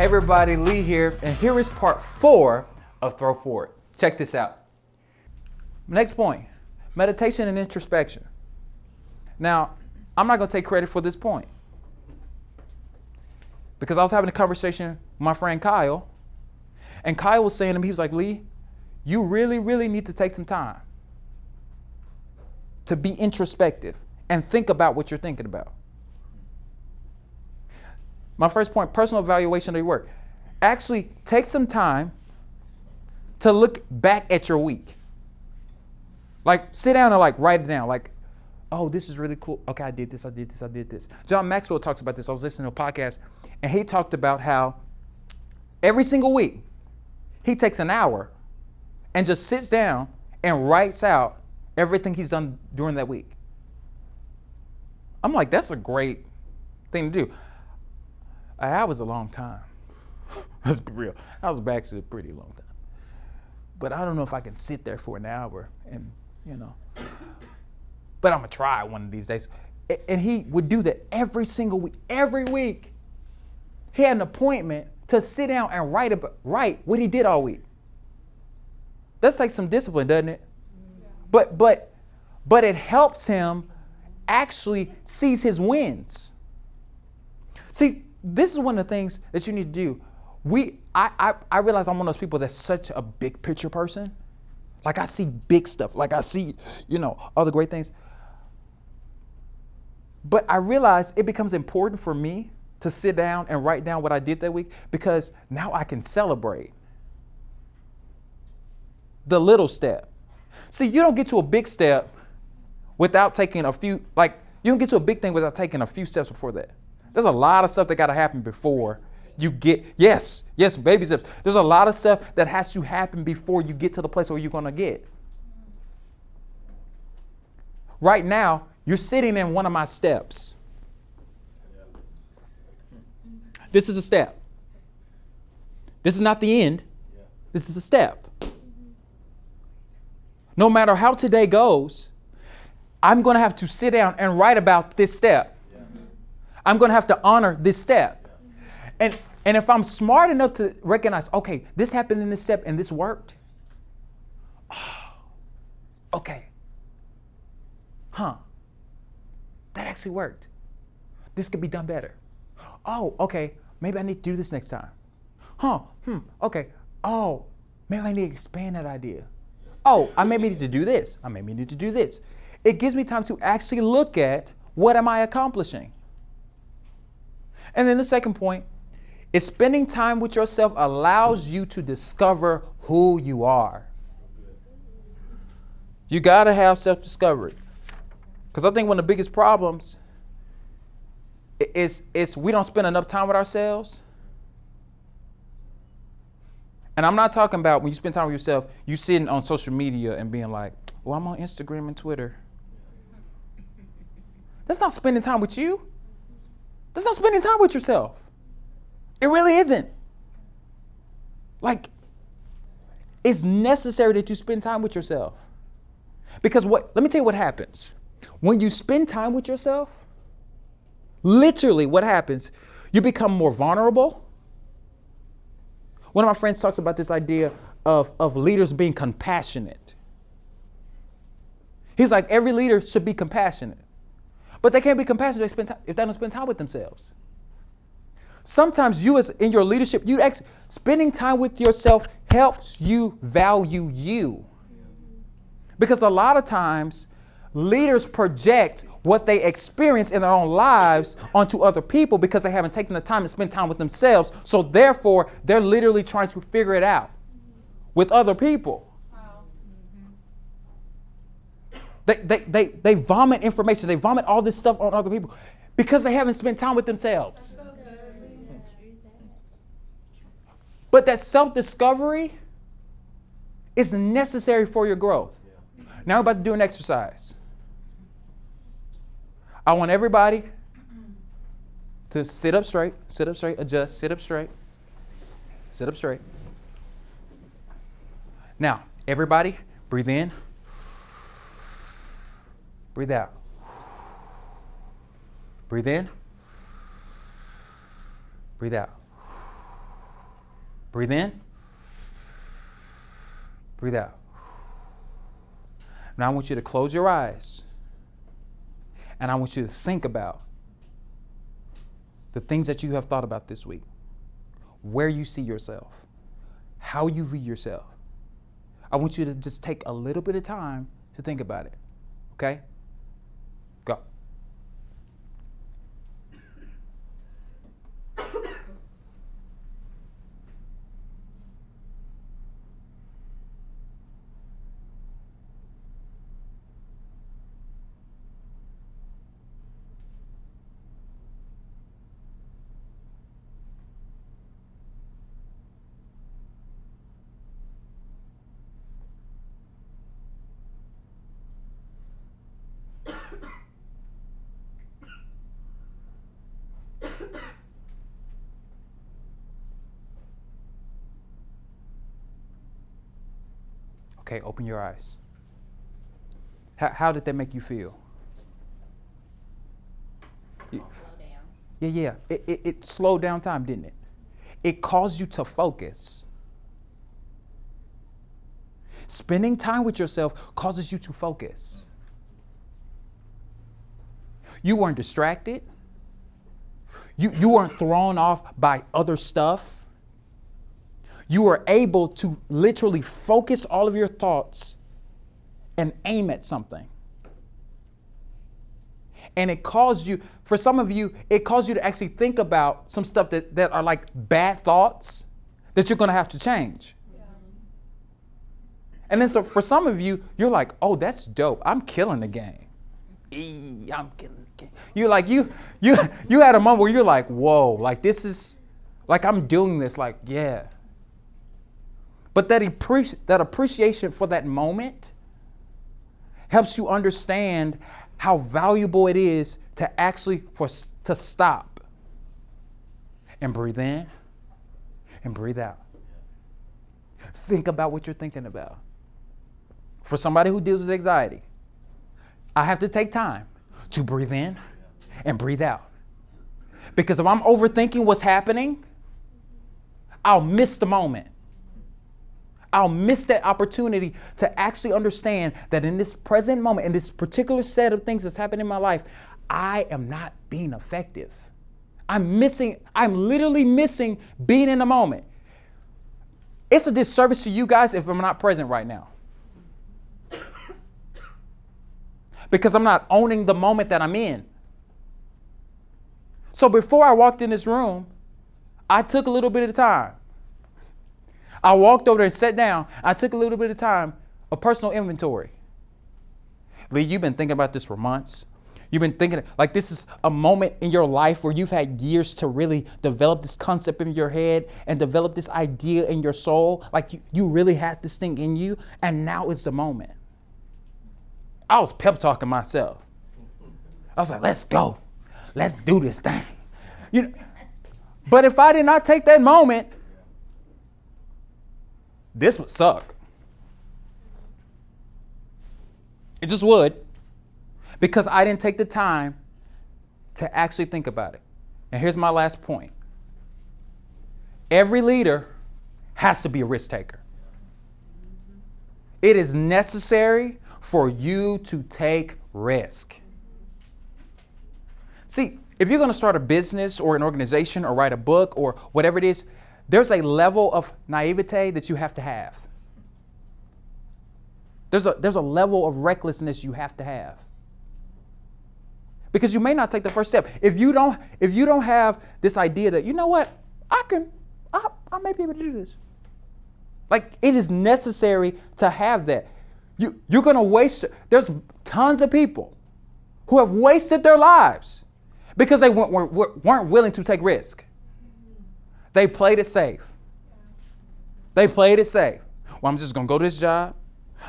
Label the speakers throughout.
Speaker 1: everybody, Lee here, and here is part 4 of Throw Forward. Check this out. Next point, meditation and introspection. Now, I'm not going to take credit for this point because I was having a conversation with my friend Kyle, and Kyle was saying to me, he was like, Lee, you really, really need to take some time to be introspective and think about what you're thinking about. My first point, personal evaluation of your work. Actually, take some time to look back at your week. Like, sit down and write it down. Like, oh, this is really cool. Okay, I did this. John Maxwell talks about this. I was listening to a podcast, and he talked about how every single week, he takes an hour and just sits down and writes out everything he's done during that week. I'm like, that's a great thing to do. That was a long time. Let's be real. That was actually a pretty long time. But I don't know if I can sit there for an hour and, But I'm going to try one of these days. And he would do that every single week. Every week, he had an appointment to sit down and write what he did all week. That's like some discipline, doesn't it? Yeah. But it helps him actually seize his wins. See, this is one of the things that you need to do. I realize I'm one of those people that's such a big picture person. Like I see big stuff. Like I see, all the great things. But I realize it becomes important for me to sit down and write down what I did that week because now I can celebrate the little step. See, you don't get to a big step without taking a few, you don't get to a big thing without taking a few steps before that. There's a lot of stuff that got to happen before you get, yes, baby steps. There's a lot of stuff that has to happen before you get to the place where you're going to get. Right now, you're sitting in one of my steps. This is a step. This is not the end. This is a step. No matter how today goes, I'm going to have to sit down and write about this step. I'm going to have to honor this step. And if I'm smart enough to recognize, okay, this happened in this step and this worked. Oh, okay. That actually worked. This could be done better. Oh, okay. Maybe I need to do this next time. Okay. Oh, maybe I need to expand that idea. Oh, I maybe need to do this. I maybe need to do this. It gives me time to actually look at what am I accomplishing. And then the second point is spending time with yourself allows you to discover who you are. You got to have self-discovery. Because I think one of the biggest problems is we don't spend enough time with ourselves. And I'm not talking about when you spend time with yourself, you sitting on social media and being like, well, I'm on Instagram and Twitter. That's not spending time with you. That's not spending time with yourself. It really isn't. It's necessary that you spend time with yourself. Because let me tell you what happens. When you spend time with yourself, literally what happens, you become more vulnerable. One of my friends talks about this idea of leaders being compassionate. He's like, every leader should be compassionate. But they can't be compassionate if they don't spend time with themselves. Sometimes in your leadership, spending time with yourself helps you value you. Because a lot of times, leaders project what they experience in their own lives onto other people because they haven't taken the time to spend time with themselves. So therefore, they're literally trying to figure it out with other people. They vomit information. They vomit all this stuff on other people because they haven't spent time with themselves. But that self-discovery is necessary for your growth. Now we're about to do an exercise. I want everybody to sit up straight, adjust, sit up straight. Now, everybody, breathe in. Breathe out. Breathe in. Breathe out. Breathe in. Breathe out. Now I want you to close your eyes. And I want you to think about the things that you have thought about this week. Where you see yourself. How you view yourself. I want you to just take a little bit of time to think about it. Okay? Go. Okay, open your eyes. How did that make you feel?
Speaker 2: Slow down.
Speaker 1: Yeah. It slowed down time, didn't it? It caused you to focus. Spending time with yourself causes you to focus. You weren't distracted. You weren't thrown off by other stuff. You were able to literally focus all of your thoughts and aim at something. And it caused you, for some of you, it caused you to actually think about some stuff that are like bad thoughts that you're going to have to change. Yeah. And then so for some of you, you're like, oh, that's dope. I'm killing the game. I'm killing the game. You're like, you had a moment where you're like, whoa, like this is, like I'm doing this, like, yeah. But that appreciation for that moment helps you understand how valuable it is to actually to stop and breathe in and breathe out. Think about what you're thinking about. For somebody who deals with anxiety, I have to take time to breathe in and breathe out. Because if I'm overthinking what's happening, I'll miss the moment. I'll miss that opportunity to actually understand that in this present moment, in this particular set of things that's happening in my life, I am not being effective. I'm literally missing being in the moment. It's a disservice to you guys if I'm not present right now. Because I'm not owning the moment that I'm in. So before I walked in this room, I took a little bit of time. I walked over there and sat down. I took a little bit of time, a personal inventory. Lee, you've been thinking about this for months. You've been thinking, like this is a moment in your life where you've had years to really develop this concept in your head and develop this idea in your soul. Like you really had this thing in you, and now is the moment. I was pep talking myself. I was like, let's go. Let's do this thing. But if I did not take that moment, this would suck. It just would. Because I didn't take the time to actually think about it. And here's my last point. Every leader has to be a risk taker. It is necessary for you to take risk. See, if you're going to start a business or an organization or write a book or whatever it is, there's a level of naivete that you have to have. There's a level of recklessness you have to have. Because you may not take the first step. If you don't have this idea that, you know what, I may be able to do this. Like, it is necessary to have that. You're going to waste. There's tons of people who have wasted their lives because they weren't willing to take risk. They played it safe. Well, I'm just going to go to this job.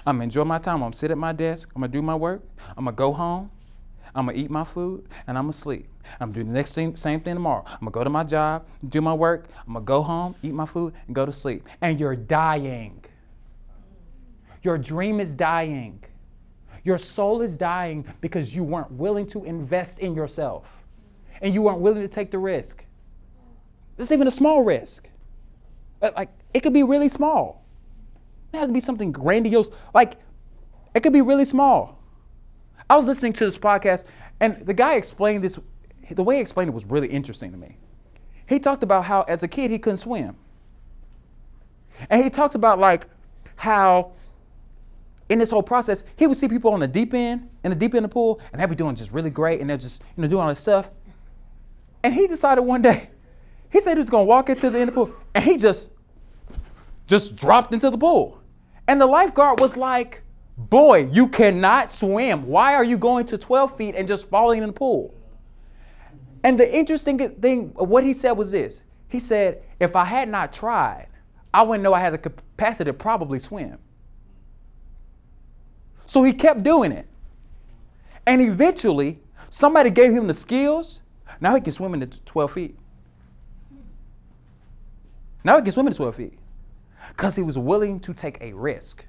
Speaker 1: I'm going to enjoy my time. I'm going to sit at my desk. I'm going to do my work. I'm going to go home. I'm going to eat my food, and I'm going to sleep. I'm going to do the same thing tomorrow. I'm going to go to my job, do my work. I'm going to go home, eat my food, and go to sleep. And you're dying. Your dream is dying. Your soul is dying because you weren't willing to invest in yourself. And you weren't willing to take the risk. This is even a small risk. Like, it could be really small. It has to be something grandiose. Like, it could be really small. I was listening to this podcast, and the guy explained this. The way he explained it was really interesting to me. He talked about how, as a kid, he couldn't swim. And he talks about, like, how in this whole process, he would see people on the deep end, in the pool, and they'd be doing just really great, and they're just, doing all this stuff. And he decided one day, he said he was going to walk into the end of the pool, and he just dropped into the pool. And the lifeguard was like, boy, you cannot swim. Why are you going to 12 feet and just falling in the pool? And the interesting thing, what he said was this. He said, if I had not tried, I wouldn't know I had the capacity to probably swim. So he kept doing it. And eventually, somebody gave him the skills. Now he can swim in the 12 feet. Now he can swim in the 12 feet. Because he was willing to take a risk.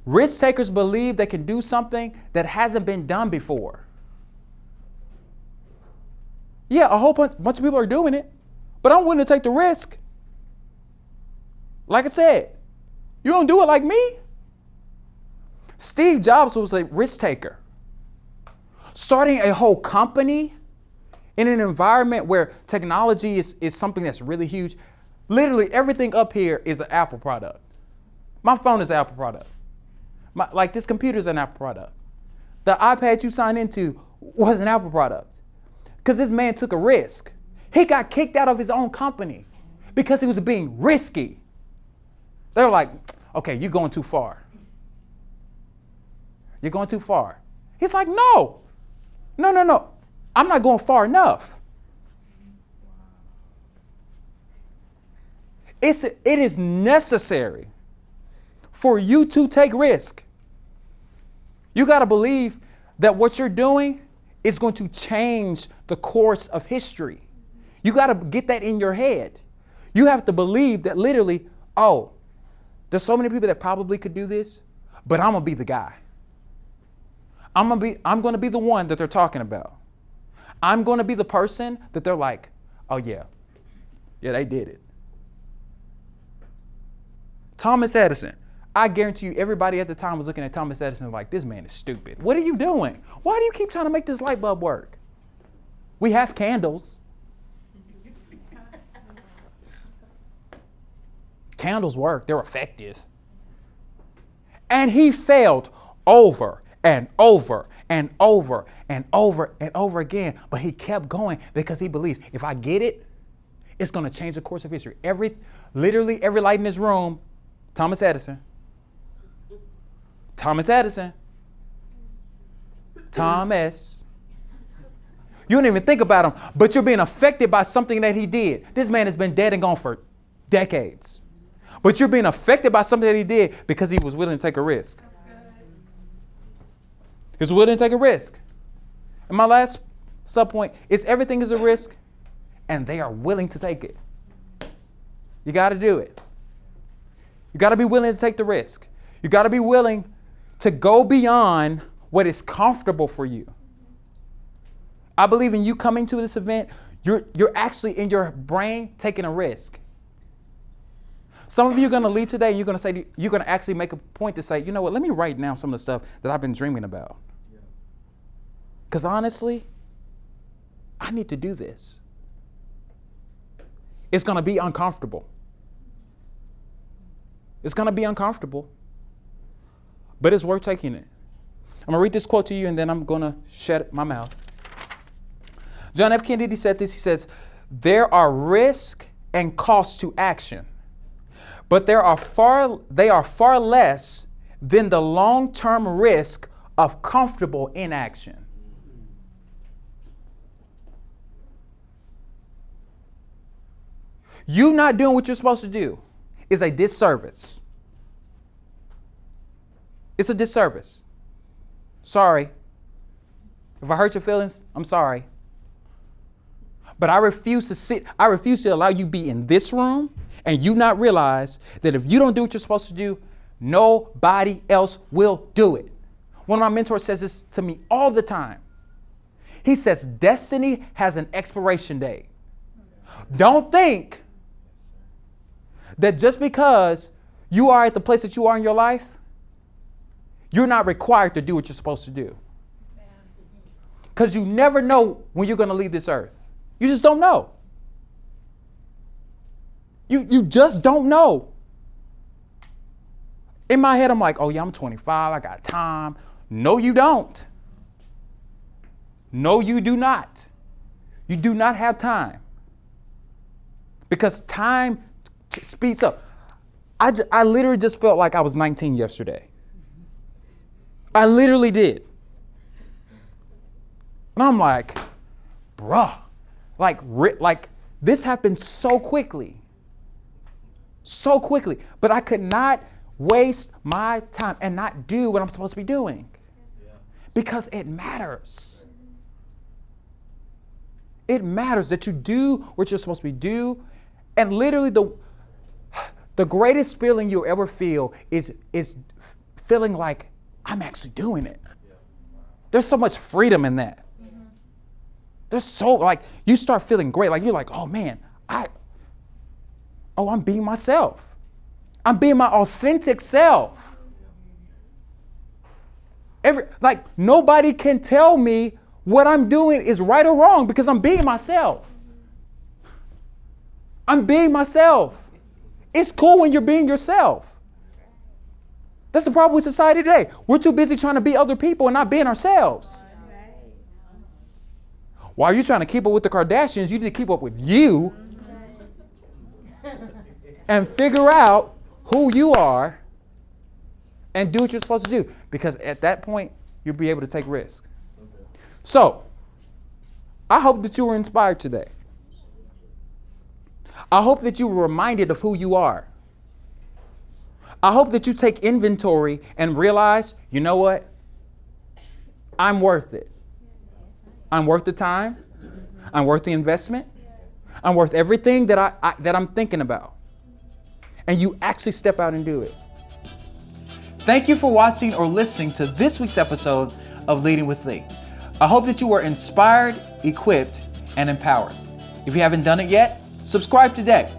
Speaker 1: Risk takers believe they can do something that hasn't been done before. Yeah, a whole bunch of people are doing it, but I'm willing to take the risk. Like I said, you don't do it like me. Steve Jobs was a risk taker. Starting a whole company in an environment where technology is something that's really huge. Literally everything up here is an Apple product. My phone is an Apple product. Like this computer is an Apple product. The iPad you signed into was an Apple product. Because this man took a risk. He got kicked out of his own company because he was being risky. They were like, okay, you're going too far. You're going too far. He's like, no. I'm not going far enough. It is necessary for you to take risk. You got to believe that what you're doing is going to change the course of history. You got to get that in your head. You have to believe that literally, oh, there's so many people that probably could do this, but I'm going to be the guy. I'm going to be the one that they're talking about. I'm going to be the person that they're like, oh yeah, they did it. Thomas Edison. I guarantee you everybody at the time was looking at Thomas Edison like, this man is stupid. What are you doing? Why do you keep trying to make this light bulb work? We have candles. Candles work. They're effective. And he failed over and over and over and over and over again. But he kept going because he believed, if I get it, it's going to change the course of history. Literally every light in this room, Thomas Edison. Thomas Edison. Thomas. You don't even think about him, but you're being affected by something that he did. This man has been dead and gone for decades. But you're being affected by something that he did because he was willing to take a risk. He was willing to take a risk. And my last subpoint is everything is a risk, and they are willing to take it. You got to do it. You got to be willing to take the risk. You got to be willing to go beyond what is comfortable for you. I believe in you coming to this event, you're actually in your brain taking a risk. Some of you are going to leave today and you're going to actually make a point to say, you know what, let me write down some of the stuff that I've been dreaming about. Because honestly, I need to do this. It's going to be uncomfortable. It's going to be uncomfortable, but it's worth taking it. I'm going to read this quote to you and then I'm going to shut my mouth. John F. Kennedy said this. He says, there are risks and costs to action, but they are far less than the long-term risk of comfortable inaction. You not doing what you're supposed to do is a disservice. It's a disservice. Sorry. If I hurt your feelings, I'm sorry. But I refuse to allow you be in this room and you not realize that if you don't do what you're supposed to do, nobody else will do it. One of my mentors says this to me all the time. He says, destiny has an expiration date. Don't think that just because you are at the place that you are in your life, you're not required to do what you're supposed to do. Because you never know when you're going to leave this earth. You just don't know. You just don't know. In my head, I'm like, oh yeah, I'm 25. I got time. No, you don't. No, you do not. You do not have time. Because time speeds up. I literally just felt like I was 19 yesterday. I literally did. And I'm like, bruh, like this happened so quickly. So quickly. But I could not waste my time and not do what I'm supposed to be doing. Because it matters. It matters that you do what you're supposed to be do. And literally the greatest feeling you'll ever feel is feeling like I'm actually doing it. There's so much freedom in that. There's so, like, you start feeling great. Like, you're like, oh man, I'm being myself. I'm being my authentic self. Nobody can tell me what I'm doing is right or wrong because I'm being myself. I'm being myself. It's cool when you're being yourself. That's the problem with society today. We're too busy trying to be other people and not being ourselves. While you're trying to keep up with the Kardashians, you need to keep up with you and figure out who you are and do what you're supposed to do. Because at that point, you'll be able to take risks. So, I hope that you were inspired today. I hope that you were reminded of who you are. I hope that you take inventory and realize, you know what? I'm worth it. I'm worth the time. I'm worth the investment. I'm worth everything that I'm thinking about. And you actually step out and do it. Thank you for watching or listening to this week's episode of Leading with Lee. I hope that you were inspired, equipped, and empowered. If you haven't done it yet, subscribe today.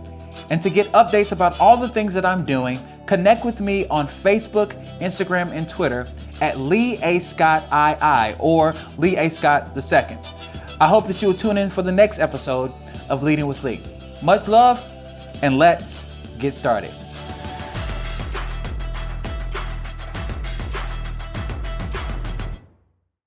Speaker 1: And to get updates about all the things that I'm doing, connect with me on Facebook, Instagram, and Twitter at Lee A. Scott II or Lee A. Scott II. I hope that you will tune in for the next episode of Leading with Lee. Much love, and let's get started.